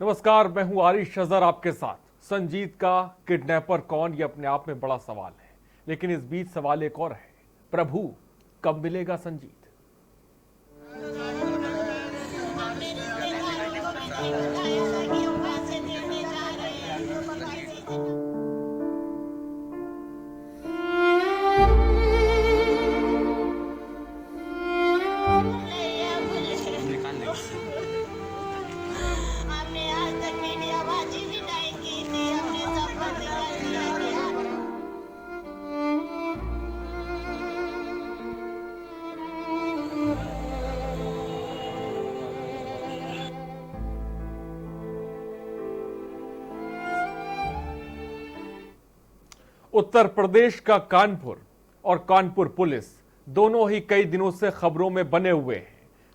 नमस्कार, मैं हूं आरिश अजहर आपके साथ। संजीत का किडनैपर कौन, ये अपने आप में बड़ा सवाल है, लेकिन इस बीच सवाल एक और है, प्रभु कब मिलेगा संजीत? हमने आज तक मीडियाबाजी भी नहीं की थी, हमने सब बंद कर दिया था। उत्तर प्रदेश का कानपुर और कानपुर पुलिस दोनों ही कई दिनों से खबरों में बने हुए हैं।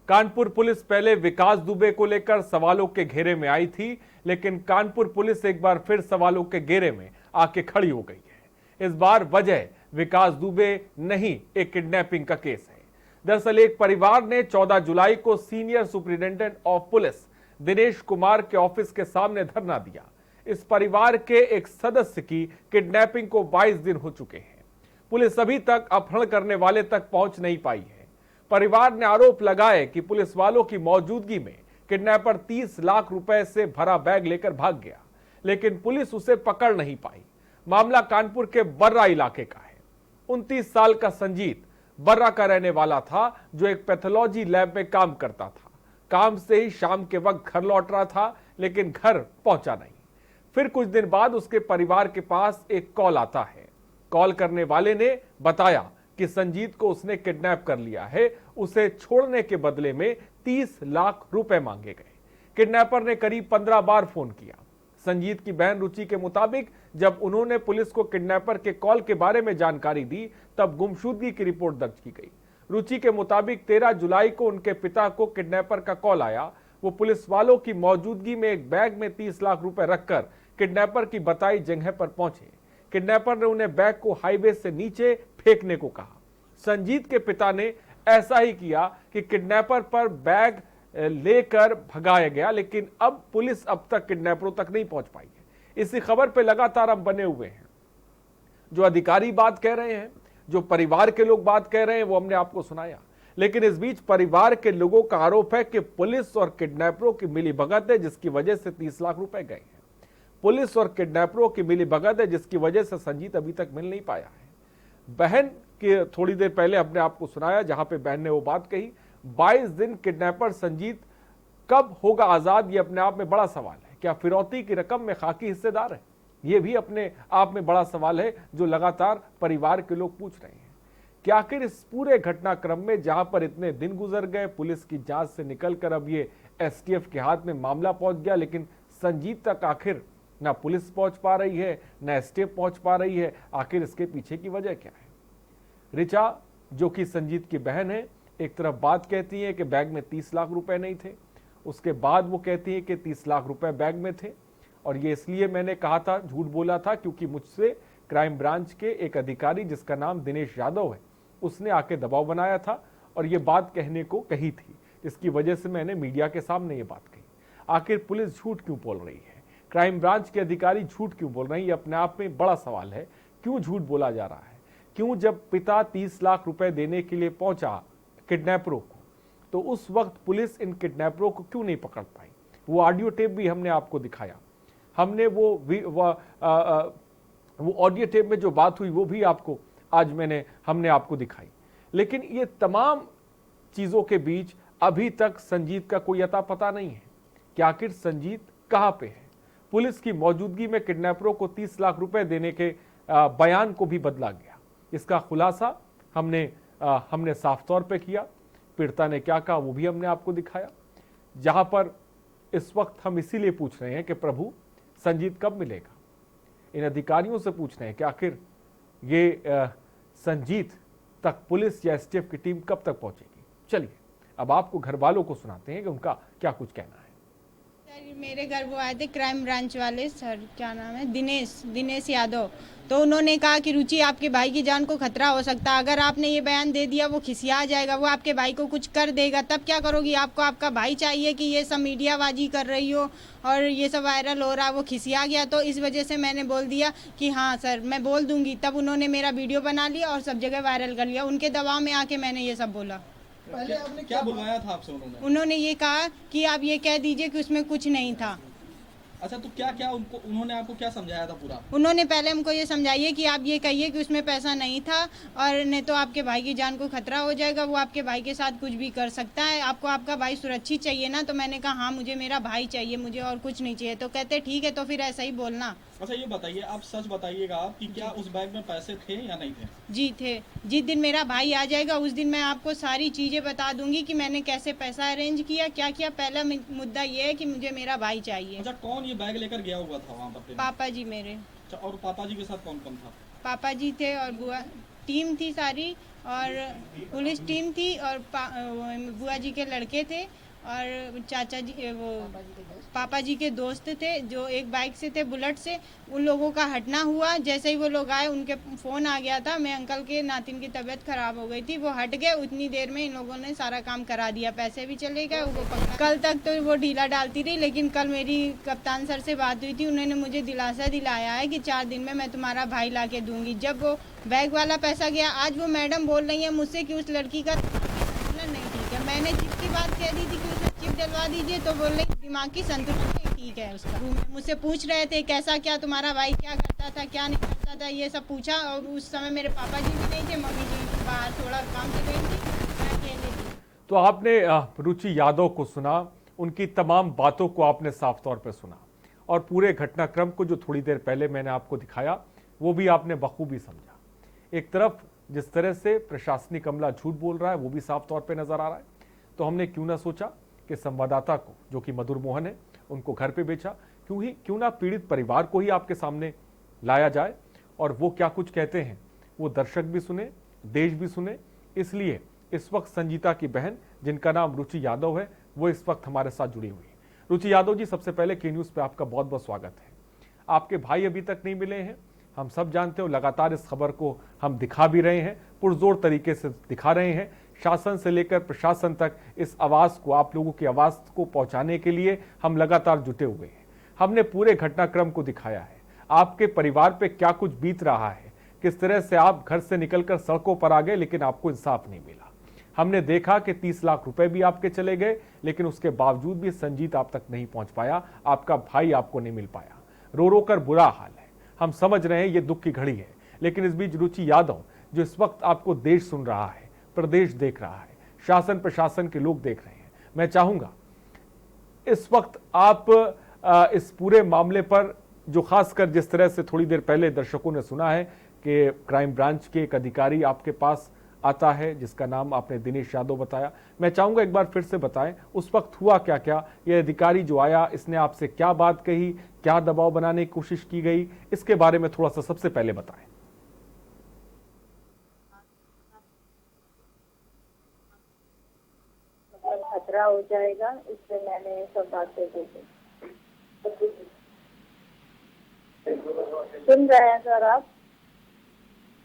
कानपुर पुलिस पहले विकास दुबे को लेकर सवालों के घेरे में आई थी, लेकिन कानपुर पुलिस एक बार फिर सवालों के घेरे में आके खड़ी हो गई है। इस बार वजह विकास दुबे नहीं, एक किडनैपिंग का केस है। दरअसल एक परिवार ने 14 जुलाई को senior superintendent of police Dinesh Kumar के ऑफिस के सामने धरना दिया। इस परिवार के एक सदस्य की किडनैपिंग को 22 दिन हो चुके हैं। पुलिस अभी तक अपहरण करने वाले तक पहुंच नहीं पाई है। परिवार ने आरोप लगाए कि पुलिस वालों की मौजूदगी में किडनैपर 30 लाख रुपए से भरा बैग लेकर भाग गया, लेकिन पुलिस उसे पकड़ नहीं पाई। मामला कानपुर के बर्रा इलाके का है। 29 साल का संजीत बर्रा का रहने वाला था, जो एक पैथोलॉजी लैब में काम करता था। काम से ही शाम के वक्त घर लौट रहा था, लेकिन घर पहुंचा नहीं। फिर कुछ दिन बाद उसके परिवार के पास एक कॉल आता है। कॉल करने वाले ने बताया कि संजीत को उसने किडनैप कर लिया है। उसे छोड़ने के बदले में 30 लाख रुपए मांगे गए। किडनैपर ने करीब 15 बार फोन किया। संजीत की बहन रुचि के मुताबिक जब उन्होंने पुलिस को किडनैपर के कॉल के बारे में जानकारी दी, तब गुमशुदगी की रिपोर्ट दर्ज की गई। रुचि के मुताबिक 13 जुलाई को उनके पिता को किडनैपर का कॉल आया। वो पुलिस वालों की मौजूदगी में एक बैग में 30 लाख रुपए रखकर किडनैपर की बताई जगह पर पहुंचे। किडनैपर ने उन्हें बैग को हाईवे से नीचे फेंकने को कहा। संजीत के पिता ने ऐसा ही किया कि किडनैपर पर बैग लेकर भगाया गया, लेकिन अब पुलिस अब तक किडनैपरों तक नहीं पहुंच पाई है। इसी खबर पे लगातार हम बने हुए हैं। जो अधिकारी बात कह रहे हैं, जो परिवार के लोग बात कह रहे हैं, वो हमने आपको सुनाया। लेकिन इस बीच परिवार के लोगों का आरोप है कि पुलिस और किडनैपरों की मिलीभगत है, जिसकी वजह से 30 लाख रुपए गए हैं। पुलिस और किडनैपरों की मिलीभगत है, जिसकी वजह से संजीत अभी तक मिल नहीं पाया है। बहन के थोड़ी देर पहले हमने आपको सुनाया, जहां पे बहन ने वो बात कही। 22 दिन किडनैपर संजीत कब होगा आजाद, ये अपने आप में बड़ा सवाल है। क्या फिरौती की रकम में खाकी हिस्सेदार है? ये भी अपने आप में बड़ा सवाल है, जो लगातार परिवार के लोग पूछ रहे हैं। क्या आखिर इस पूरे घटनाक्रम में, जहां पर इतने दिन गुजर गए, पुलिस की जांच से निकलकर अब ये एसटीएफ के हाथ में मामला पहुंच गया, लेकिन संजीत तक आखिर ना पुलिस पहुंच पा रही है, ना एसटीएफ पहुंच पा रही है। आखिर इसके पीछे की वजह क्या है? रिचा, जो कि संजीत की बहन है, एक तरफ बात कहती है कि बैग में 30 लाख रुपए नहीं थे, उसके बाद वो कहती है कि 30 लाख रुपए बैग में थे। और ये इसलिए मैंने कहा था, झूठ बोला था, क्योंकि मुझसे क्राइम ब्रांच के एक अधिकारी, जिसका नाम दिनेश यादव है, उसने आके दबाव बनाया था और ये बात कहने को कही थी। इसकी वजह से मैंने मीडिया के सामने ये बात कही। आखिर पुलिस झूठ क्यों बोल रही है? क्राइम ब्रांच के अधिकारी झूठ क्यों बोल रहे हैं? ये अपने आप में बड़ा सवाल है। क्यों झूठ बोला जा रहा है? क्यों जब पिता 30 लाख रुपए देने के लिए पहुंचा किडनैपरों को, तो उस वक्त पुलिस इन किडनैपरों को क्यों नहीं पकड़ पाई? वो ऑडियो टेप भी हमने आपको दिखाया। हमने वो ऑडियो टेप में जो बात हुई वो भी आपको आज हमने आपको दिखाई। लेकिन ये तमाम चीजों के बीच अभी तक संजीत का कोई अता पता नहीं है कि आखिर संजीत कहां पे है। पुलिस की मौजूदगी में किडनैपरों को 30 लाख रुपए देने के बयान को भी बदला गया। इसका खुलासा हमने साफ तौर पे किया। पीड़िता ने क्या कहा वो भी हमने आपको दिखाया। जहां पर इस वक्त हम इसीलिए पूछ रहे हैं कि प्रभु संजीत कब मिलेगा। इन अधिकारियों से पूछ रहे हैं कि आखिर ये संजीत तक पुलिस या एसटीएफ की टीम कब तक पहुंचेगी। चलिए अब आपको घर वालों को सुनाते हैं कि उनका क्या कुछ कहना है। मेरे घर वो आए थे क्राइम ब्रांच वाले सर, क्या नाम है, दिनेश यादव। तो उन्होंने कहा कि रुचि आपके भाई की जान को खतरा हो सकता है, अगर आपने ये बयान दे दिया वो खिसिया जाएगा, वो आपके भाई को कुछ कर देगा, तब क्या करोगी? आपको आपका भाई चाहिए कि ये सब मीडियाबाजी कर रही हो और ये सब वायरल हो रहा है। वो खिसिया गया, तो इस वजह से मैंने बोल दिया कि हाँ सर मैं बोल दूंगी। तब उन्होंने मेरा वीडियो बना लिया और सब जगह वायरल कर लिया। उनके दबाव में आके मैंने ये सब बोला। पहले आपने क्या बुलवाया था आपसे उन्होंने ये कहा कि आप ये कह दीजिए कि उसमें कुछ नहीं था। अच्छा, तो क्या क्या उन्होंने आपको क्या समझाया था पूरा? उन्होंने पहले हमको ये समझाइए कि आप ये कहिए कि उसमें पैसा नहीं था और नहीं तो आपके भाई की जान को खतरा हो जाएगा, वो आपके भाई के साथ कुछ भी कर सकता है, आपको आपका भाई सुरक्षित चाहिए ना। तो मैंने कहा हाँ मुझे मेरा भाई चाहिए, मुझे और कुछ नहीं चाहिए। तो कहते ठीक है तो फिर ऐसा ही बोलना। अच्छा ये बताइए, आप सच बताइएगा आप कि क्या उस बैग में पैसे थे या नहीं थे? जी थे। जिस दिन मेरा भाई आ जाएगा उस दिन मैं आपको सारी चीज़ें बता दूंगी कि मैंने कैसे पैसा अरेंज किया, क्या किया। पहला मुद्दा ये है कि मुझे मेरा भाई चाहिए। अच्छा, कौन ये बैग लेकर गया हुआ था वहाँ पर? पापा जी मेरे। अच्छा, और पापा जी के साथ कौन कौन था? पापा जी थे और बुआ टीम थी सारी, और पुलिस टीम थी, और बुआ जी के लड़के थे, और चाचा जी वो पापा जी के दोस्त थे जो एक बाइक से थे, बुलेट से। उन लोगों का हटना हुआ, जैसे ही वो लोग आए उनके फ़ोन आ गया था, मैं अंकल के नातिन की तबीयत खराब हो गई थी, वो हट गए। उतनी देर में इन लोगों ने सारा काम करा दिया, पैसे भी चले गए, वो पकड़ा। कल तक तो वो ढीला डालती रही, लेकिन कल मेरी कप्तान सर से बात हुई थी, उन्होंने मुझे दिलासा दिलाया है कि 4 दिन में मैं तुम्हारा भाई ला के दूंगी। जब वो बैग वाला पैसा गया, आज वो मैडम बोल रही है मुझसे कि उस लड़की का नहीं ठीक है। मैंने चिप की बात कह दी थी कि उसे चिप डलवा दीजिए, तो बोल रही दिमाग की संतुलन नहीं ठीक है उसका। मुझसे पूछ रहे थे कैसा क्या तुम्हारा भाई क्या करता था क्या नहीं करता था, ये सब पूछा। और उस समय मेरे पापा जी भी नहीं थे, मम्मी जी बाहर थोड़ा काम से गई थी, मैं अकेले थी। तो आपने रुचि यादव को सुना, उनकी तमाम बातों को आपने साफ तौर पर सुना, और पूरे घटनाक्रम को जो थोड़ी देर पहले मैंने आपको दिखाया वो भी आपने बखूबी समझा। एक तरफ जिस तरह से प्रशासनिक अमला झूठ बोल रहा है वो भी साफ तौर पे नजर आ रहा है। तो हमने क्यों ना सोचा कि संवाददाता को, जो कि मधुर मोहन है, उनको घर पे बेचा, क्यों ना पीड़ित परिवार को ही आपके सामने लाया जाए और वो क्या कुछ कहते हैं वो दर्शक भी सुने, देश भी सुने। इसलिए इस वक्त संजीता की बहन, जिनका नाम रुचि यादव है, वो इस वक्त हमारे साथ जुड़ी हुई है। रुचि यादव जी, सबसे पहले के न्यूज़ पे आपका बहुत बहुत स्वागत है। आपके भाई अभी तक नहीं मिले हैं, हम सब जानते हो, लगातार इस खबर को हम दिखा भी रहे हैं, पुरजोर तरीके से दिखा रहे हैं। शासन से लेकर प्रशासन तक इस आवाज़ को, आप लोगों की आवाज़ को पहुंचाने के लिए हम लगातार जुटे हुए हैं। हमने पूरे घटनाक्रम को दिखाया है, आपके परिवार पे क्या कुछ बीत रहा है, किस तरह से आप घर से निकलकर सड़कों पर आ गए लेकिन आपको इंसाफ नहीं मिला। हमने देखा कि 30 लाख रुपए भी आपके चले गए, लेकिन उसके बावजूद भी संजीत आप तक नहीं पहुंच पाया, आपका भाई आपको नहीं मिल पाया। रो रो कर बुरा हाल है, हम समझ रहे हैं ये दुख की घड़ी है, लेकिन इस बीच रुचि यादव, जो इस वक्त आपको देश सुन रहा है, प्रदेश देख रहा है, शासन प्रशासन के लोग देख रहे हैं, मैं चाहूंगा इस वक्त आप इस पूरे मामले पर, जो खासकर जिस तरह से थोड़ी देर पहले दर्शकों ने सुना है कि क्राइम ब्रांच के एक अधिकारी आपके पास आता है जिसका नाम आपने दिनेश यादव बताया, मैं चाहूंगा एक बार फिर से बताएं उस वक्त हुआ क्या क्या। ये अधिकारी जो आया, इसने आपसे क्या बात कही, क्या दबाव बनाने की कोशिश की गई, इसके बारे में थोड़ा सा सबसे पहले बताएं। खतरा हो जाएगा, इसलिए मैंने सब बातें देखी। सुन रहे हैं सर आप?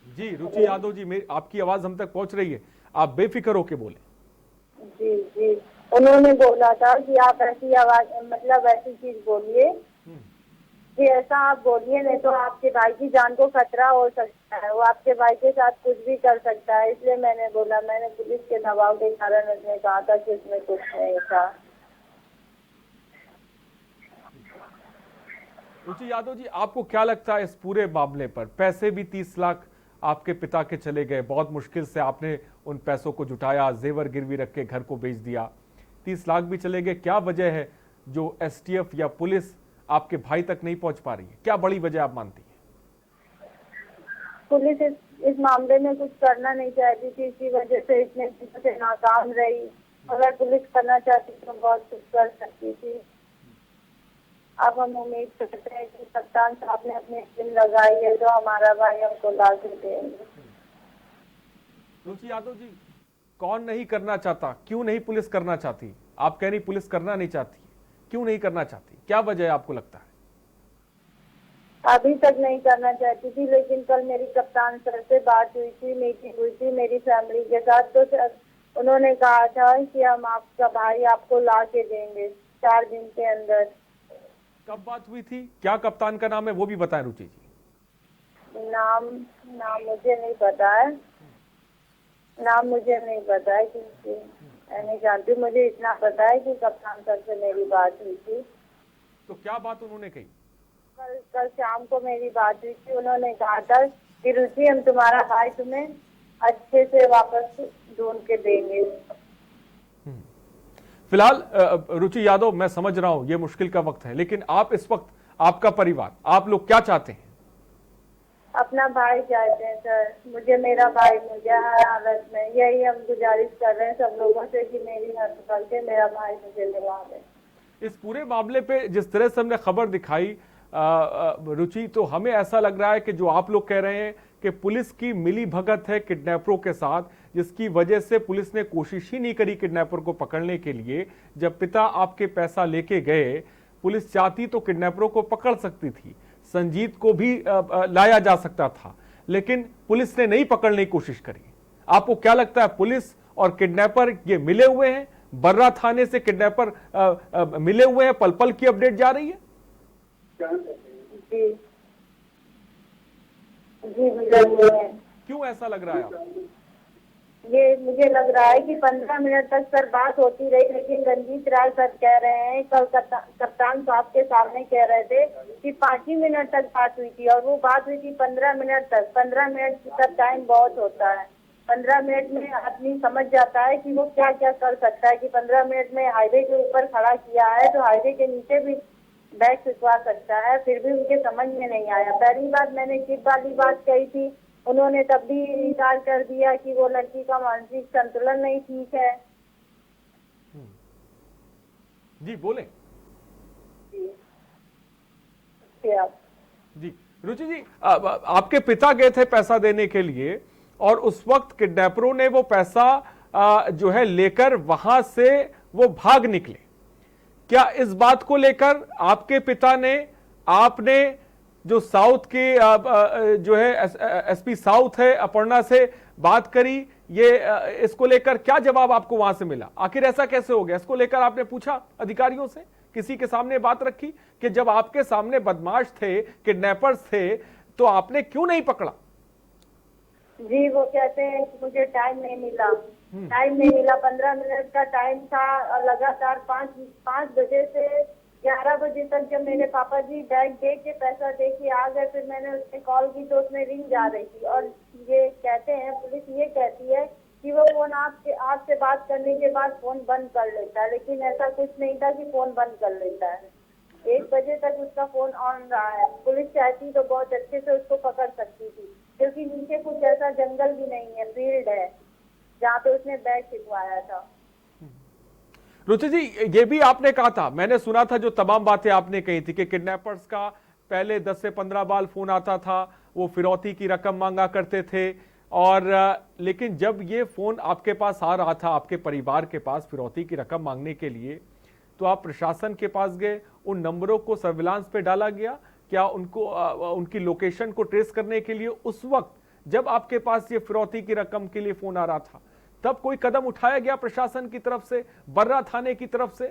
जी रुचि यादव जी, आपकी आवाज हम तक पहुंच रही है, आप बेफिक्र होके बोले। जी जी, उन्होंने बोला था कि आप ऐसी आवाज, मतलब ऐसी चीज बोलिए कि ऐसा आप बोलिए, नहीं तो आपके भाई की जान को खतरा हो सकता है, वो आपके भाई के साथ कुछ भी कर सकता है। इसलिए मैंने बोला, मैंने पुलिस के दबाव के कारण उसने कहा था कि उसमें कुछ नहीं था। रुचि यादव जी, आपको क्या लगता है इस पूरे मामले पर? पैसे भी 30 लाख आपके पिता के चले गए, बहुत मुश्किल से आपने उन पैसों को जुटाया, जेवर गिरवी रख के घर को बेच दिया, 30 लाख भी चले गए। क्या वजह है जो एसटीएफ या पुलिस आपके भाई तक नहीं पहुंच पा रही है? क्या बड़ी वजह आप मानती है? पुलिस इस मामले में कुछ करना नहीं चाहती थी, इसी वजह से इतने दिनों से नाकाम रही। अगर पुलिस करना चाहती तो बहुत कुछ कर सकती थी। अब हम उम्मीद करते हैं कि कप्तान साहब ने अपनी टीम लगाई है तो हमारा भाई हमको ला के देंगे। रुचि यादव जी, कौन नहीं करना चाहता? क्यों नहीं पुलिस करना चाहती? आप कह रही पुलिस करना नहीं चाहती, क्यों नहीं करना चाहती, क्या वजह है आपको लगता है? अभी तक नहीं करना चाहती थी, लेकिन कल मेरी कप्तान सर से बात हुई थी, मीटिंग हुई थी मेरी फैमिली के साथ, तो सर उन्होंने कहा था कि हम आपका भाई आपको ला के देंगे 4 दिन के अंदर। कब बात हुई थी, क्या कप्तान का नाम है वो भी बताएं रुचि जी। नाम मुझे नहीं पता है, नाम मुझे नहीं पता है क्योंकि मैं नहीं जानती। मुझे इतना पता है कि कप्तान सर से मेरी बात हुई थी। तो क्या बात उन्होंने कही? कल शाम को मेरी बात हुई थी, उन्होंने कहा था कि रुचि हम तुम्हारा भाई तुम्हें अच्छे से वापस ढूंढ के देंगे। फिलहाल रुचि यादव, मैं समझ रहा हूं ये मुश्किल का वक्त है, लेकिन आप इस वक्त, आपका परिवार, आप लोग क्या चाहते हैं? अपना भाई चाहते हैं सर, मुझे मेरा भाई मिल जाए हर हालत में। यही हम गुजारिश कर रहे हैं सब लोगों से कि मेरी हद करके मेरा भाई मुझे दिला दे। इस पूरे मामले पे जिस तरह से हमने खबर दिखाई रुचि, तो हमें ऐसा लग रहा है कि जो आप लोग कह रहे हैं कि पुलिस की मिली भगत है किडनैपरों के साथ, जिसकी वजह से पुलिस ने कोशिश ही नहीं करी किडनैपर को पकड़ने के लिए। जब पिता आपके पैसा लेके गए, पुलिस चाहती तो किडनैपरों को पकड़ सकती थी, संजीत को भी लाया जा सकता था, लेकिन पुलिस ने नहीं पकड़ने की कोशिश करी। आपको क्या लगता है, पुलिस और किडनैपर ये मिले हुए हैं? बर्रा थाने से किडनैपर मिले हुए हैं, पल पल की अपडेट जा रही है। जी जी मिले हुए हैं। क्यों ऐसा लग रहा है आपको? ये मुझे लग रहा है कि 15 मिनट तक सर बात होती रही, लेकिन रंजीत राय सर कह रहे हैं, कल कप्तान साहब के सामने कह रहे थे कि 5 ही मिनट तक बात हुई थी, और वो बात हुई थी 15 मिनट तक। 15 मिनट तक टाइम बहुत होता है। 15 मिनट में आदमी समझ जाता है कि वो क्या क्या कर सकता है, कि 15 मिनट में हाईवे के ऊपर खड़ा किया है तो हाईवे के नीचे भी बैग खिंचवा सकता है, फिर भी उनके समझ में नहीं आया। पहली बात मैंने चिप वाली बात कही थी, उन्होंने तब भी इनकार कर दिया कि वो लड़की का मानसिक संतुलन नहीं ठीक है। जी बोले जी। रुचि जी, आपके पिता गए थे पैसा देने के लिए, और उस वक्त किडनैपरों ने वो पैसा जो है लेकर वहां से वो भाग निकले। क्या इस बात को लेकर आपके पिता ने, आपने जो साउथ के जो है एसपी साउथ है अपर्णा से बात करी, ये इसको लेकर क्या जवाब आपको वहां से मिला? आखिर ऐसा कैसे हो गया, इसको लेकर आपने पूछा अधिकारियों से, किसी के सामने बात रखी कि जब आपके सामने बदमाश थे, किडनैपर्स थे, तो आपने क्यों नहीं पकड़ा? जी वो कहते हैं कि मुझे टाइम नहीं मिला, टाइम नहीं मिला। 15 मिनट का टाइम था, और लगातार 5 बजे से 11 बजे तक जब मेरे पापा जी बैग दे के पैसा दे के आ गए, फिर मैंने उससे कॉल की तो उसमें रिंग जा रही थी। और ये कहते हैं, पुलिस ये कहती है कि वो फोन आपसे बात करने के बाद फोन बंद कर लेता है, लेकिन ऐसा कुछ नहीं था कि फोन बंद कर लेता है। 1 बजे तक उसका फोन ऑन रहा है। पुलिस चाहती तो बहुत अच्छे से उसको पकड़ सकती थी, क्योंकि नीचे कुछ ऐसा जंगल भी नहीं है, फील्ड है जहाँ पे उसने बैग छिपवाया था। रुचि जी, ये भी आपने कहा था, मैंने सुना था, जो तमाम बातें आपने कही थी कि किडनैपर्स का पहले 10 से 15 बार फोन आता था, वो फिरौती की रकम मांगा करते थे, और लेकिन जब ये फोन आपके पास आ रहा था, आपके परिवार के पास फिरौती की रकम मांगने के लिए, तो आप प्रशासन के पास गए, उन नंबरों को सर्विलांस पे डाला गया क्या? उनको उनकी लोकेशन को ट्रेस करने के लिए उस वक्त जब आपके पास ये फिरौती की रकम के लिए फोन आ रहा था, तब कोई कदम उठाया गया प्रशासन की तरफ से, बर्रा थाने की तरफ से?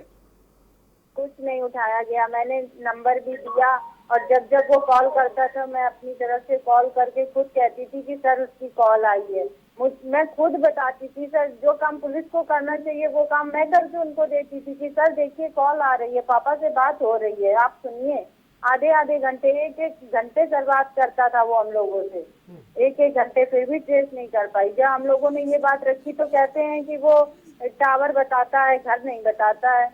कुछ नहीं उठाया गया। मैंने नंबर भी दिया, और जब जब वो कॉल करता था मैं अपनी तरफ से कॉल करके खुद कहती थी कि सर उसकी कॉल आई है। मैं खुद बताती थी, सर जो काम पुलिस को करना चाहिए वो काम मैं करके उनको देती थी कि सर देखिए कॉल आ रही है, पापा से बात हो रही है, आप सुनिए। आधे घंटे, 1 घंटे सर बात करता था वो हम लोगों से, 1 घंटे, फिर भी ट्रेस नहीं कर पाई। जब हम लोगों ने ये बात रखी तो कहते हैं कि वो टावर बताता है, घर नहीं बताता है।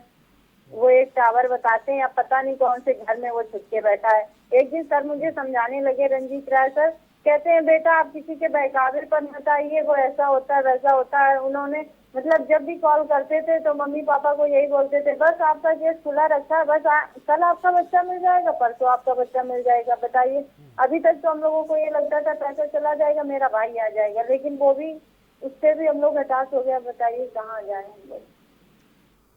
वो एक टावर बताते हैं, अब पता नहीं कौन से घर में वो छुप के बैठा है। एक दिन सर मुझे समझाने लगे, रंजीत राय सर कहते हैं बेटा आप किसी के बहकावे पर मत आइए, वो ऐसा होता है वैसा होता है। उन्होंने मतलब जब भी कॉल करते थे तो मम्मी पापा को यही बोलते थे, बस आपका केस खुला रखा है, बस कल आपका बच्चा मिल जाएगा, परसों आपका बच्चा मिल जाएगा। बताइए, अभी तक तो हम लोगों को ये लगता था पैसा चला जाएगा, मेरा भाई आ जाएगा, लेकिन वो भी, उससे भी हम लोग हताश हो गया। बताइए कहाँ जाए हम लोग।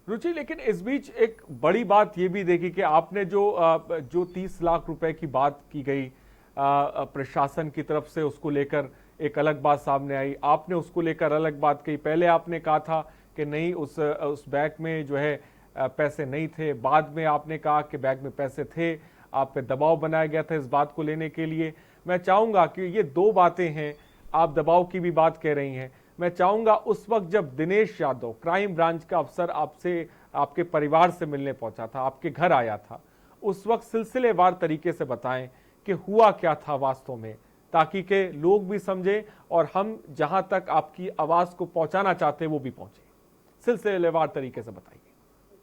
रुचि, लेकिन इस बीच एक बड़ी बात ये भी देखी कि आपने जो 30 लाख रुपए की बात की गई प्रशासन की तरफ से, उसको लेकर एक अलग बात सामने आई, आपने उसको लेकर अलग बात कही। पहले आपने कहा था कि नहीं, उस बैग में जो है पैसे नहीं थे, बाद में आपने कहा कि बैग में पैसे थे, आप पे दबाव बनाया गया था इस बात को लेने के लिए। मैं चाहूँगा कि ये दो बातें हैं, आप दबाव की भी बात कह रही हैं, मैं चाहूँगा उस वक्त जब दिनेश यादव क्राइम ब्रांच का अफसर आपसे, आपके परिवार से मिलने पहुंचा था, आपके घर आया था, उस वक्त सिलसिलेवार तरीके से बताएं कि हुआ क्या था वास्तव में, ताकि के लोग भी समझें और हम जहां तक आपकी आवाज को पहुंचाना चाहते हैं वो भी पहुंचे। सिलसिलेवार तरीके से बताइए।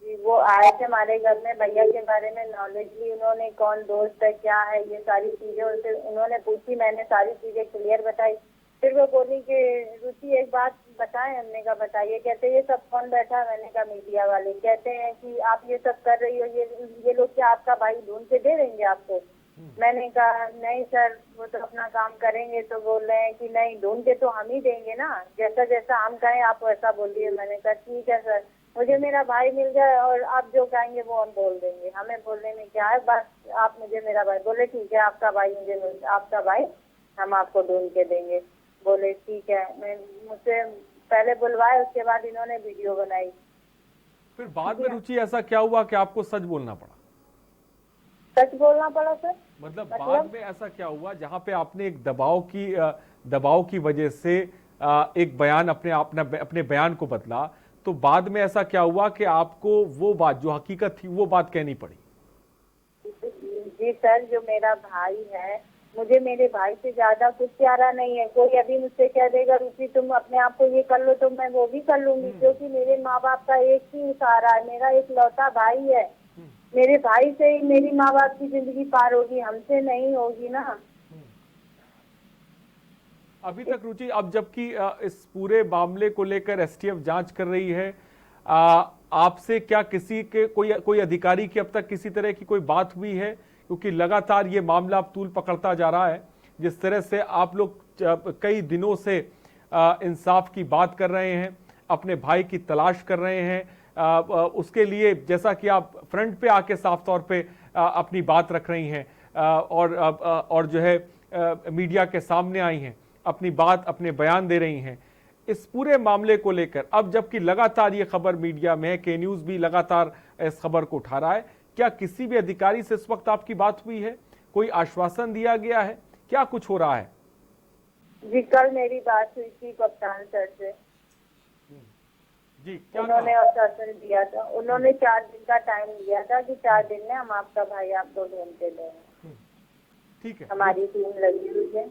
जी, वो आए थे हमारे घर में, भैया के बारे में नॉलेज ली उन्होंने, कौन दोस्त है क्या है ये सारी चीजें उनसे उन्होंने पूछी, मैंने सारी चीजें क्लियर बताई। फिर वो बोली कि रुचि एक बात बताएं, हमने कहा बताइए। कहते ये सब कौन बैठा है, मैंने कहा मीडिया वाले। कहते हैं कि आप ये सब कर रही हो, ये लोग क्या आपका भाई ढूंढ के दे देंगे आपको? मैंने कहा नहीं सर, वो तो अपना काम करेंगे। तो बोल रहे हैं कि नहीं, ढूंढ के तो हम ही देंगे ना, जैसा जैसा हम कहें आप वैसा बोलिए। मैंने कहा ठीक है सर, मुझे मेरा भाई मिल जाए और आप जो कहेंगे वो हम बोल देंगे, हमें बोलने में क्या है, बस आप मुझे मेरा भाई। बोले ठीक है, आपका भाई मुझे, आपका भाई हम आपको ढूंढ के देंगे। बोले ठीक है। मैं मुझसे पहले बुलवाए, उसके बाद इन्होंने वीडियो बनाई। फिर बाद में रुचि ऐसा क्या हुआ कि आपको सच बोलना पड़ा? सच बोलना पड़ा सर? मतलब बाद में ऐसा क्या हुआ जहां पे आपने एक दबाव की वजह से एक बयान अपने बयान को बदला, तो बाद में ऐसा क्या हुआ कि आपको वो बात जो हकीकत थी वो बात कहनी पड़ी? जी सर, जो मेरा भाई है, मुझे मेरे भाई से ज्यादा कुछ प्यारा नहीं है। कोई अभी मुझसे कह देगा रुचि तुम अपने आप को ये कर लो, तो मैं वो भी कर लूंगी, क्योंकि मेरे माँ बाप का एक ही सहारा है, मेरा एक लौता भाई है। मेरे भाई से ही मेरी माँ बाप की जिंदगी पार होगी, हमसे नहीं होगी ना। अभी तक रुचि, अब जबकि इस पूरे मामले को लेकर एसटीएफ जांच कर रही है, आपसे क्या किसी के कोई अधिकारी की अब तक किसी तरह की कोई बात हुई है? क्योंकि लगातार ये मामला अब तूल पकड़ता जा रहा है। जिस तरह से आप लोग कई दिनों से इंसाफ की बात कर रहे हैं, अपने भाई की तलाश कर रहे हैं, उसके लिए जैसा कि आप फ्रंट पे आके साफ तौर पे अपनी बात रख रही हैं और जो है मीडिया के सामने आई हैं, अपनी बात, अपने बयान दे रही हैं इस पूरे मामले को लेकर, अब जबकि लगातार ये खबर मीडिया में है, के न्यूज़ भी लगातार इस खबर को उठा रहा है, क्या किसी भी अधिकारी से इस वक्त आपकी बात हुई है? कोई आश्वासन दिया गया है? क्या कुछ हो रहा है? जी, कल मेरी बात हुई थी कप्तान सर से। जी, क्या उन्होंने आश्वासन दिया था, उन्होंने 4 दिन का टाइम दिया था कि 4 दिन में हम आपका भाई आपको ढूंढ के देंगे। ठीक है, हमारी टीम लगी हुई है।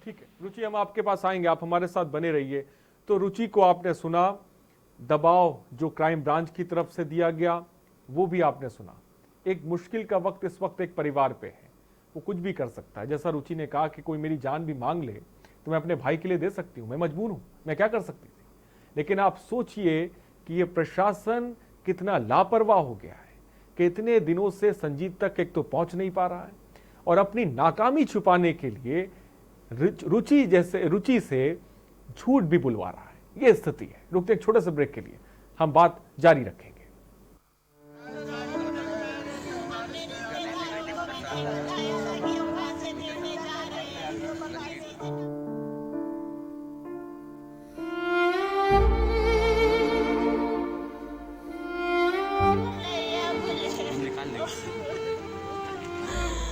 ठीक है रुचि, हम आपके पास आएंगे, आप हमारे साथ बने रहिए। तो रुचि को आपने सुना, दबाव जो क्राइम ब्रांच की तरफ से दिया गया वो भी आपने सुना। एक मुश्किल का वक्त इस वक्त एक परिवार पे है, वो कुछ भी कर सकता है। जैसा रुचि ने कहा कि कोई मेरी जान भी मांग ले तो मैं अपने भाई के लिए दे सकती हूँ, मैं मजबूर हूँ, मैं क्या कर सकती थी। लेकिन आप सोचिए कि ये प्रशासन कितना लापरवाह हो गया है कि इतने दिनों से संजीत तक एक तो पहुंच नहीं पा रहा है और अपनी नाकामी छुपाने के लिए रुचि से झूठ भी बुलवा रहा है। ये स्थिति है। रुकते एक छोटे से ब्रेक के लिए, हम बात जारी रखेंगे।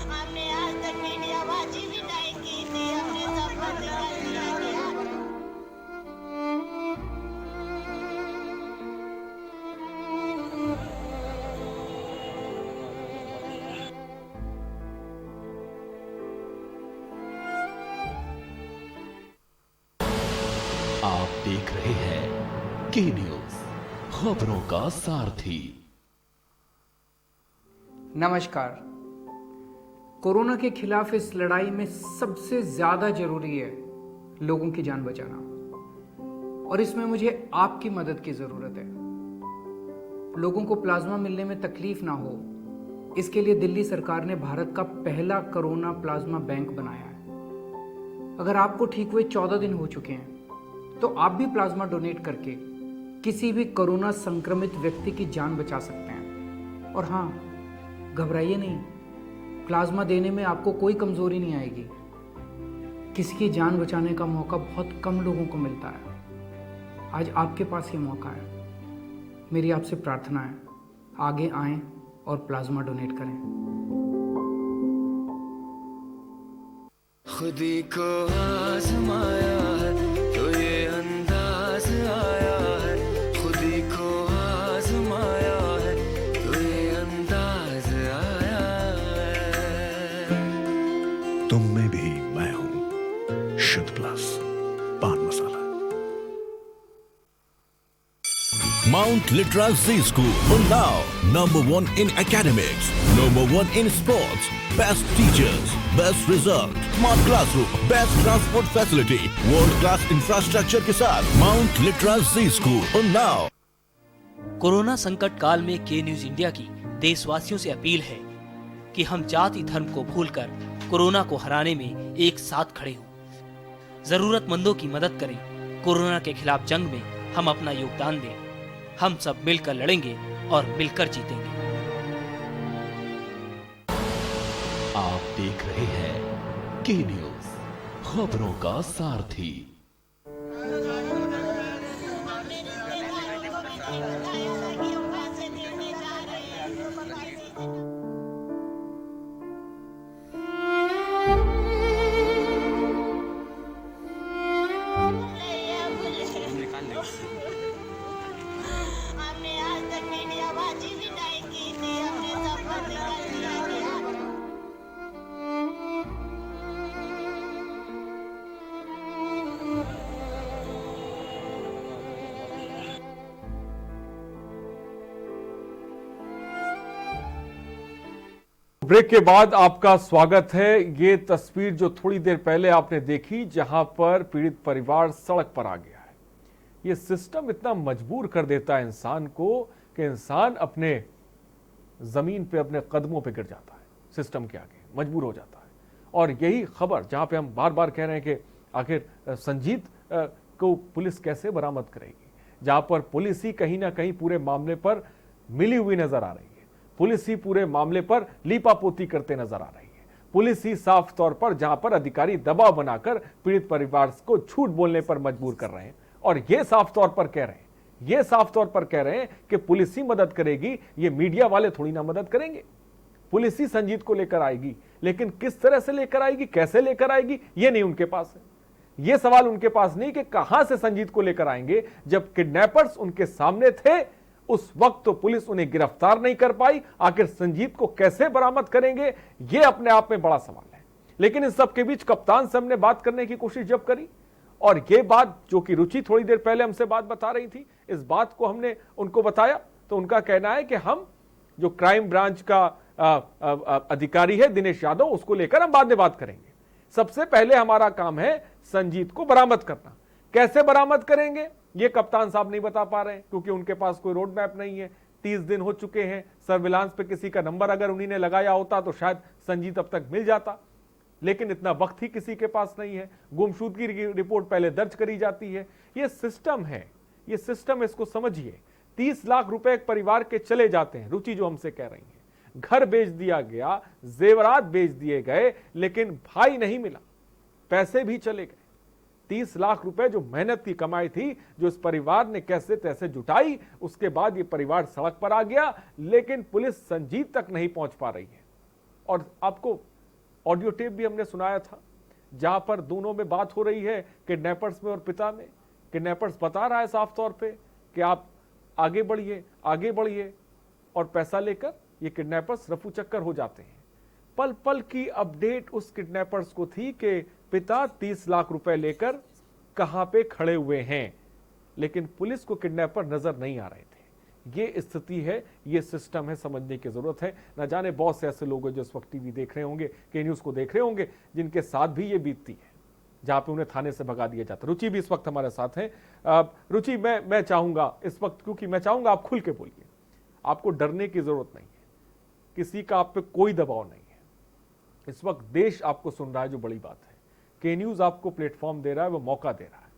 हमने आज तक मीडियाबाजी भी नहीं की थी, हमने सब बंद कर दिया गया। आप देख रहे हैं के न्यूज, खबरों का सारथी। नमस्कार। कोरोना के खिलाफ इस लड़ाई में सबसे ज्यादा जरूरी है लोगों की जान बचाना, और इसमें मुझे आपकी मदद की जरूरत है। लोगों को प्लाज्मा मिलने में तकलीफ ना हो, इसके लिए दिल्ली सरकार ने भारत का पहला कोरोना प्लाज्मा बैंक बनाया है। अगर आपको ठीक हुए 14 दिन हो चुके हैं तो आप भी प्लाज्मा डोनेट करके किसी भी कोरोना संक्रमित व्यक्ति की जान बचा सकते हैं। और हाँ, घबराइए नहीं, प्लाज्मा देने में आपको कोई कमजोरी नहीं आएगी। किसी की जान बचाने का मौका बहुत कम लोगों को मिलता है। आज आपके पास ये मौका है। मेरी आपसे प्रार्थना है, आगे आएं और प्लाज्मा डोनेट करें। खुदी को आजमाया है तो ये अंदाज आया है, खुदी को आजमाया है तो ये अंदाज आया है। तुम में भी मैं हूं, शुद्ध प्लस पान मसाला। Mount Litra Z School, Unnao, #1 in academics, #1 in sports, best teachers, best result, smart classroom, best transport facility, world class infrastructure के साथ Mount Litra Z School, Unnao। Corona संकट काल में के न्यूज इंडिया की देशवासियों से अपील है कि हम जाति धर्म को भूलकर कोरोना को हराने में एक साथ खड़े हों। जरूरतमंदों की मदद करें। कोरोना के खिलाफ जंग में हम अपना योगदान दें। हम सब मिलकर लड़ेंगे और मिलकर जीतेंगे। आप देख रहे हैं के न्यूज, खबरों का सारथी। हमने आज तक मीडियाबाजी भी नहीं की थी, हमने सब बंद कर दिया गया। ब्रेक के बाद आपका स्वागत है। ये तस्वीर जो थोड़ी देर पहले आपने देखी, जहां पर पीड़ित परिवार सड़क पर आ गया है। ये सिस्टम इतना मजबूर कर देता है इंसान को कि इंसान अपने जमीन पे, अपने कदमों पे गिर जाता है, सिस्टम के आगे मजबूर हो जाता है। और यही खबर जहां पे हम बार बार कह रहे हैं कि आखिर संजीत को पुलिस कैसे बरामद करेगी, जहां पर पुलिस ही कहीं ना कहीं पूरे मामले पर मिली हुई नजर आ रही है, पुलिस ही पूरे मामले पर लीपापोती करते नजर आ रही है, पुलिस ही साफ तौर पर जहां पर अधिकारी दबाव बनाकर पीड़ित परिवार को झूठ बोलने पर मजबूर कर रहे हैं। और ये साफ तौर पर कह रहे हैं, ये साफ तौर पर कह रहे हैं कि पुलिस ही मदद करेगी, ये मीडिया वाले थोड़ी ना मदद करेंगे। पुलिस ही संजीत को लेकर आएगी, लेकिन किस तरह से लेकर आएगी, कैसे लेकर आएगी, ये नहीं उनके पास है। ये सवाल उनके पास नहीं कि कहां से संजीत को लेकर आएंगे। जब किडनैपर्स उनके सामने थे उस वक्त तो पुलिस उन्हें गिरफ्तार नहीं कर पाई, आखिर संजीत को कैसे बरामद करेंगे, यह अपने आप में बड़ा सवाल है। लेकिन इस सब के बीच कप्तान से हमने बात करने की कोशिश जब करी, और ये बात जो कि रुचि थोड़ी देर पहले हमसे बात बता रही थी, इस बात को हमने उनको बताया तो उनका कहना है कि हम जो क्राइम ब्रांच का अधिकारी है दिनेश यादव, उसको लेकर हम बाद में बात करेंगे। सबसे पहले हमारा काम है संजीत को बरामद करना। कैसे बरामद करेंगे ये कप्तान साहब नहीं बता पा रहे हैं, क्योंकि उनके पास कोई रोड मैप नहीं है। 30 दिन हो चुके हैं, सर्विलांस पे किसी का नंबर अगर उन्हीं ने लगाया होता तो शायद संजीत अब तक मिल जाता, लेकिन इतना वक्त ही किसी के पास नहीं है। गुमशुदगी की रिपोर्ट पहले दर्ज करी जाती है। ये सिस्टम है, ये सिस्टम, इसको समझिए। 30 लाख रुपए एक परिवार के चले जाते हैं, रुचि जो हमसे कह रही है। घर बेच दिया गया, जेवरात बेच दिए गए, लेकिन भाई नहीं मिला, पैसे भी चले गए। 30 लाख रुपए जो मेहनत की कमाई थी, जो इस परिवार ने कैसे तैसे जुटाई, उसके बाद ये परिवार सड़क पर आ गया, लेकिन पुलिस संजीत तक नहीं पहुंच पा रही है। और आपको ऑडियो टेप भी हमने सुनाया था, जहां पर दोनों में बात हो रही है, किडनैपर्स में और पिता में। किडनैपर्स बता रहा है साफ तौर पे कि आप आगे बढ़िए, आगे बढ़िए, और पैसा लेकर ये किडनैपर्स रफू चक्कर हो जाते हैं। पल पल की अपडेट उस किडनैपर्स को थी कि पिता 30 लाख रुपए लेकर कहां पे खड़े हुए हैं, लेकिन पुलिस को किडनैपर नजर नहीं आ रहे थे। ये स्थिति है, ये सिस्टम है, समझने की जरूरत है। न जाने बहुत से ऐसे लोग हैं जो इस वक्त टीवी देख रहे होंगे, के न्यूज को देख रहे होंगे, जिनके साथ भी ये बीतती है, जहां पे उन्हें थाने से भगा दिया जाता है। रुचि भी इस वक्त हमारे साथ है। रुचि, मैं चाहूंगा इस वक्त, क्योंकि मैं चाहूंगा आप खुल के बोलिए, आपको डरने की जरूरत नहीं है, किसी का आप पे कोई दबाव नहीं है। इस वक्त देश आपको सुन रहा है, जो बड़ी बात है। के न्यूज आपको प्लेटफॉर्म दे रहा है, वो मौका दे रहा है,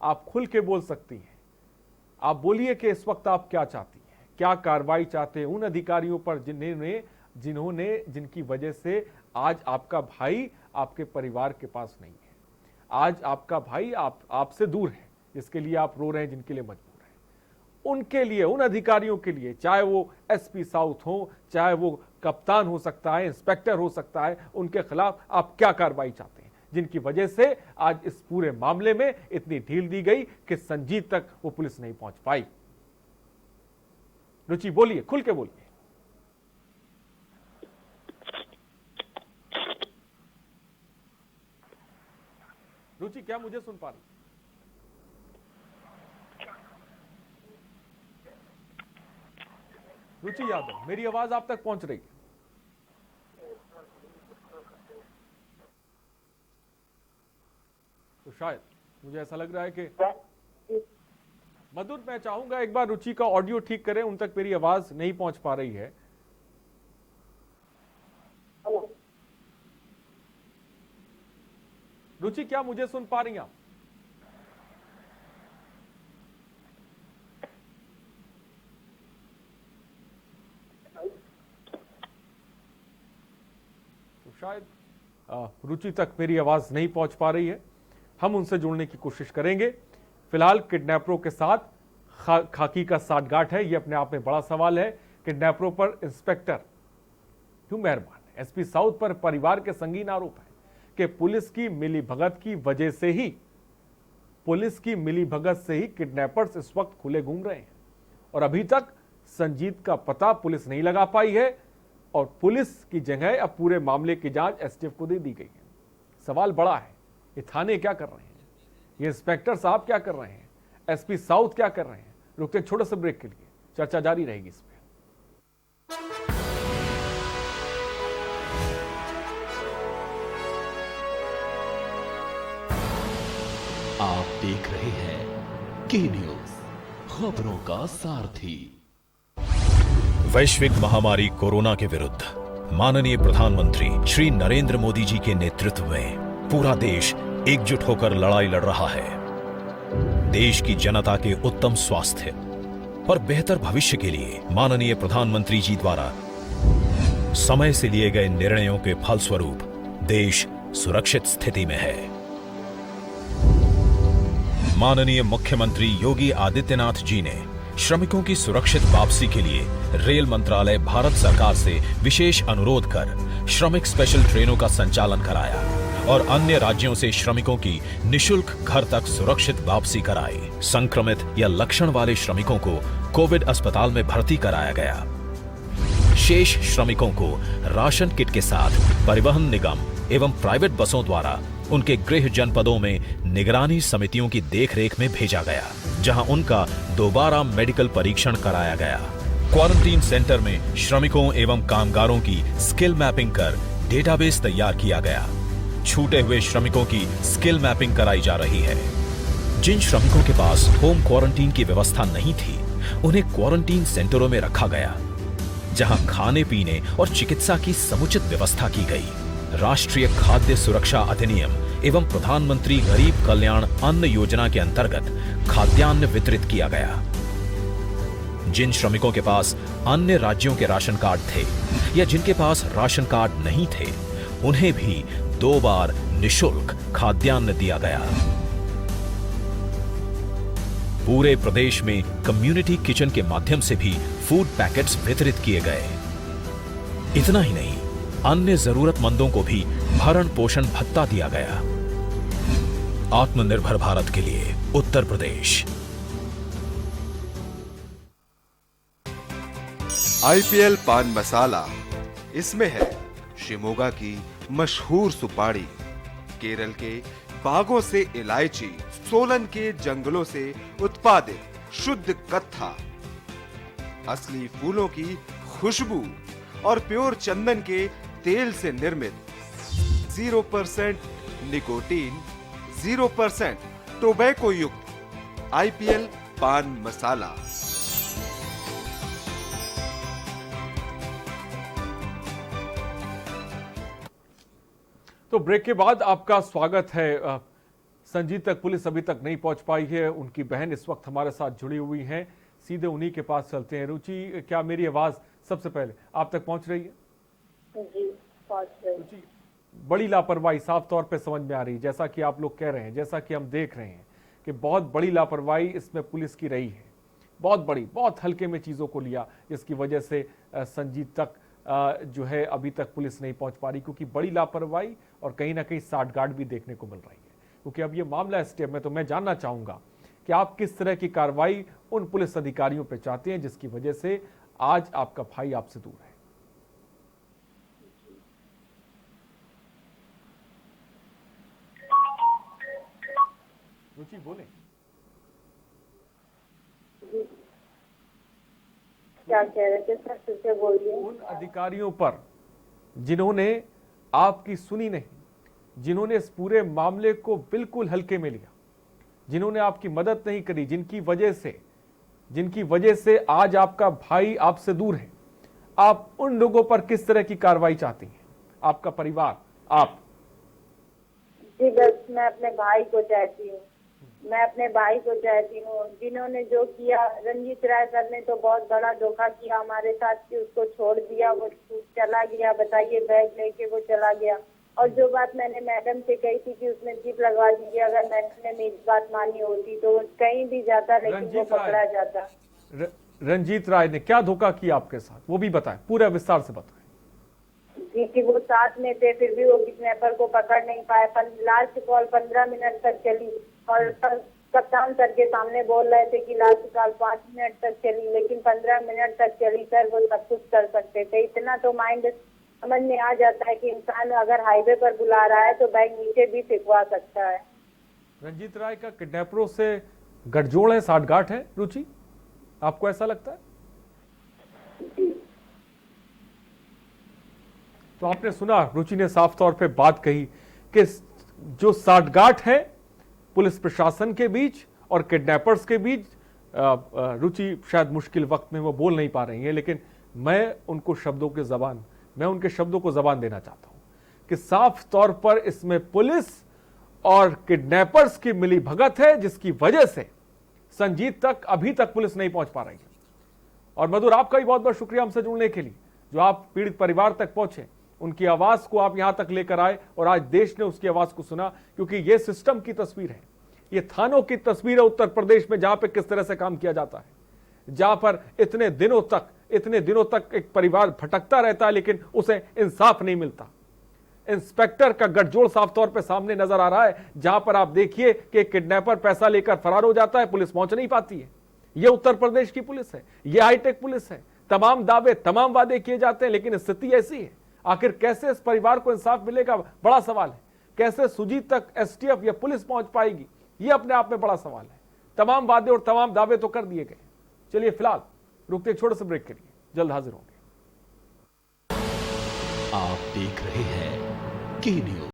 आप खुल के बोल सकती हैं। आप बोलिए कि इस वक्त आप क्या चाहती हैं, क्या कार्रवाई चाहते हैं उन अधिकारियों पर जिनकी वजह से आज आपका भाई आपके परिवार के पास नहीं है, आज आपका भाई आपसे दूर है, जिसके लिए आप रो रहे हैं, जिनके लिए मजबूर हैं, उनके लिए, उन अधिकारियों के लिए, चाहे वो एसपी साउथ हो, चाहे वो कप्तान हो सकता है, इंस्पेक्टर हो सकता है, उनके खिलाफ आप क्या कार्रवाई चाहते हैं, जिनकी वजह से आज इस पूरे मामले में इतनी ढील दी गई कि संजीत तक वो पुलिस नहीं पहुंच पाई। रुचि बोलिए, खुल के बोलिए। रुचि, क्या मुझे सुन पा रही? रुचि यादव, मेरी आवाज आप तक पहुंच रही है? तो शायद मुझे ऐसा लग रहा है कि मधुर, मैं चाहूंगा एक बार रुचि का ऑडियो ठीक करें, उन तक मेरी आवाज नहीं पहुंच पा रही है। रुचि, क्या मुझे सुन पा रही हैं आप? तो शायद रुचि तक मेरी आवाज नहीं पहुंच पा रही है, हम उनसे जुड़ने की कोशिश करेंगे। फिलहाल किडनैपरों के साथ खाकी का साठगांठ है, यह अपने आप में बड़ा सवाल है। किडनैपरों पर इंस्पेक्टर क्यों मेहरबान है? एसपी साउथ पर परिवार के संगीन आरोप है कि पुलिस की मिलीभगत की वजह से ही, पुलिस की मिलीभगत से ही किडनैपर्स इस वक्त खुले घूम रहे हैं और अभी तक संजीत का पता पुलिस नहीं लगा पाई है और पुलिस की जगह अब पूरे मामले की जांच एसटीएफ को दे दी गई है। सवाल बड़ा है, ये थाने क्या कर रहे हैं, ये इंस्पेक्टर साहब क्या कर रहे हैं, एसपी साउथ क्या कर रहे हैं? रुकते छोटे से ब्रेक के लिए, चर्चा जारी रहेगी इस पे। आप देख रहे हैं के न्यूज, खबरों का सारथी। वैश्विक महामारी कोरोना के विरुद्ध माननीय प्रधानमंत्री श्री नरेंद्र मोदी जी के नेतृत्व में पूरा देश एकजुट होकर लड़ाई लड़ रहा है। देश की जनता के उत्तम स्वास्थ्य और बेहतर भविष्य के लिए माननीय प्रधानमंत्री जी द्वारा समय से लिए गए निर्णयों के फलस्वरूप देश सुरक्षित स्थिति में है। माननीय मुख्यमंत्री योगी आदित्यनाथ जी ने श्रमिकों की सुरक्षित वापसी के लिए रेल मंत्रालय भारत सरकार से विशेष अनुरोध कर श्रमिक स्पेशल ट्रेनों का संचालन कराया और अन्य राज्यों से श्रमिकों की निशुल्क घर तक सुरक्षित वापसी कराई। संक्रमित या लक्षण वाले श्रमिकों को कोविड अस्पताल में भर्ती कराया गया। शेष श्रमिकों को राशन किट के साथ परिवहन निगम एवं प्राइवेट बसों द्वारा उनके गृह जनपदों में निगरानी समितियों की देखरेख में भेजा गया, जहां उनका दोबारा मेडिकल परीक्षण कराया गया। क्वारंटीन सेंटर में श्रमिकों एवं कामगारों की स्किल मैपिंग कर डेटाबेस तैयार किया गया। छूटे हुए श्रमिकों की स्किल मैपिंग कराई जा रही है। जिन श्रमिकों के पास होम क्वारंटीन की व्यवस्था नहीं थी, उन्हें क्वारंटीन सेंटरों में रखा गया, जहां खाने पीने और चिकित्सा की समुचित व्यवस्था की गई। राष्ट्रीय खाद्य सुरक्षा अधिनियम एवं प्रधानमंत्री गरीब कल्याण अन्न योजना के अंतर्गत खाद्यान्न वितरित किया गया। जिन श्रमिकों के पास अन्य राज्यों के राशन कार्ड थे या जिनके पास राशन कार्ड नहीं थे, उन्हें भी 2 बार निशुल्क खाद्यान्न दिया गया। पूरे प्रदेश में कम्युनिटी किचन के माध्यम से भी फूड पैकेट्स वितरित किए गए। इतना ही नहीं, अन्य जरूरतमंदों को भी भरण पोषण भत्ता दिया गया। आत्मनिर्भर भारत के लिए उत्तर प्रदेश। आईपीएल पान मसाला, इसमें है शिमोगा की मशहूर सुपारी, केरल के बागों से इलायची, सोलन के जंगलों से उत्पादित शुद्ध कत्था, असली फूलों की खुशबू और प्योर चंदन के तेल से निर्मित 0% निकोटीन, 0% टोबैको युक्त आईपीएल पान मसाला। तो ब्रेक के बाद आपका स्वागत है संजीत तक पुलिस अभी तक नहीं पहुंच पाई है। उनकी बहन इस वक्त हमारे साथ जुड़ी हुई हैं। सीधे उन्हीं के पास चलते हैं। रुचि, क्या मेरी आवाज सबसे पहले आप तक पहुंच रही है? जी पहुंच रही। रुचि, बड़ी लापरवाही साफ तौर पे समझ में आ रही है, जैसा कि आप लोग कह रहे हैं, जैसा कि हम देख रहे हैं कि बहुत बड़ी लापरवाही इसमें पुलिस की रही है। बहुत बड़ी, बहुत हल्के में चीज़ों को लिया, जिसकी वजह से संजीत तक जो है अभी तक पुलिस नहीं पहुंच पा रही, क्योंकि बड़ी लापरवाही और कहीं ना कहीं साठगांठ भी देखने को मिल रही है। क्योंकि अब ये मामला स्टेप में, तो मैं जानना चाहूँगा कि आप किस तरह की कार्रवाई उन पुलिस अधिकारियों पर चाहते हैं जिसकी वजह से आज आपका भाई आपसे दूर है। रुचि बोले। क्या कह रहे थे सर, फिर से बोलिए। उन अधिकारियों पर जिन्होंने आपकी सुनी नहीं, जिन्होंने इस पूरे मामले को बिल्कुल हल्के में लिया, जिन्होंने आपकी मदद नहीं करी, जिनकी वजह से आज आपका भाई आपसे दूर है, आप उन लोगों पर किस तरह की कार्रवाई चाहती हैं? आपका परिवार, आप? जी बस मैं अपने भाई को चाहती हूँ, जिन्होंने जो किया। रंजीत राय सर ने तो बहुत बड़ा धोखा किया हमारे साथ कि उसको छोड़ दिया, वो चला गया। बताइए, बैग लेके वो चला गया। और जो बात मैंने मैडम से कही थी कि उसने जीप लगवा दी, अगर मैडम ने मेरी बात मानी होती तो वो कहीं भी जाता, लेकिन वो पकड़ा जाता। रंजीत राय ने क्या धोखा किया आपके साथ, वो भी बताएं, पूरा विस्तार से बताएं। जी कि वो साथ में थे, फिर भी वो किडनैपर को पकड़ नहीं पाए। लास्ट कॉल 15 मिनट तक चली और कप्तान सर के सामने बोल रहे थे कि लास्ट कॉल 5 मिनट तक चली, लेकिन 15 मिनट तक चली। सर वो सब कुछ कर सकते थे। इतना तो माइंड समझ में आ जाता है कि इंसान अगर हाईवे पर बुला रहा है तो बैग नीचे भी फेंकवा सकता है। रंजीत राय का किडनैपरों से गठजोड़ है, साठगांठ है रुचि, आपको ऐसा लगता है? तो आपने सुना, रुचि ने साफ तौर पे बात कही कि जो साठगांठ है पुलिस प्रशासन के बीच और किडनैपर्स के बीच, रुचि शायद मुश्किल वक्त में वो बोल नहीं पा रही है, लेकिन मैं उनके शब्दों को जबान देना चाहता हूं कि साफ तौर पर इसमें पुलिस और किडनैपर्स की मिली भगत है, जिसकी वजह से संजीत तक अभी तक पुलिस नहीं पहुंच पा रही है। और मधुर, आपका भी बहुत बहुत शुक्रिया हमसे जुड़ने के लिए, जो आप पीड़ित परिवार तक पहुंचे, उनकी आवाज को आप यहां तक लेकर आए और आज देश ने उसकी आवाज को सुना। क्योंकि ये सिस्टम की तस्वीर है, ये थानों की तस्वीर है उत्तर प्रदेश में, जहां पे किस तरह से काम किया जाता है, जहां पर इतने दिनों तक एक परिवार भटकता रहता है, लेकिन उसे इंसाफ नहीं मिलता। इंस्पेक्टर का गठजोड़ साफ तौर पे सामने नजर आ रहा है, जहां पर आप देखिए कि किडनैपर पैसा लेकर फरार हो जाता है, पुलिस पहुंच नहीं पाती है। यह उत्तर प्रदेश की पुलिस है, यह हाईटेक पुलिस है। तमाम दावे, तमाम वादे किए जाते हैं, लेकिन स्थिति ऐसी है। आखिर कैसे इस परिवार को इंसाफ मिलेगा, बड़ा सवाल है। कैसे सुजीत तक एसटीएफ या पुलिस पहुंच पाएगी, यह अपने आप में बड़ा सवाल है। तमाम वादे और तमाम दावे तो कर दिए गए। चलिए फिलहाल रुकते छोटे से ब्रेक के लिए, जल्द हाजिर होंगे। आप देख रहे हैं की न्यूज।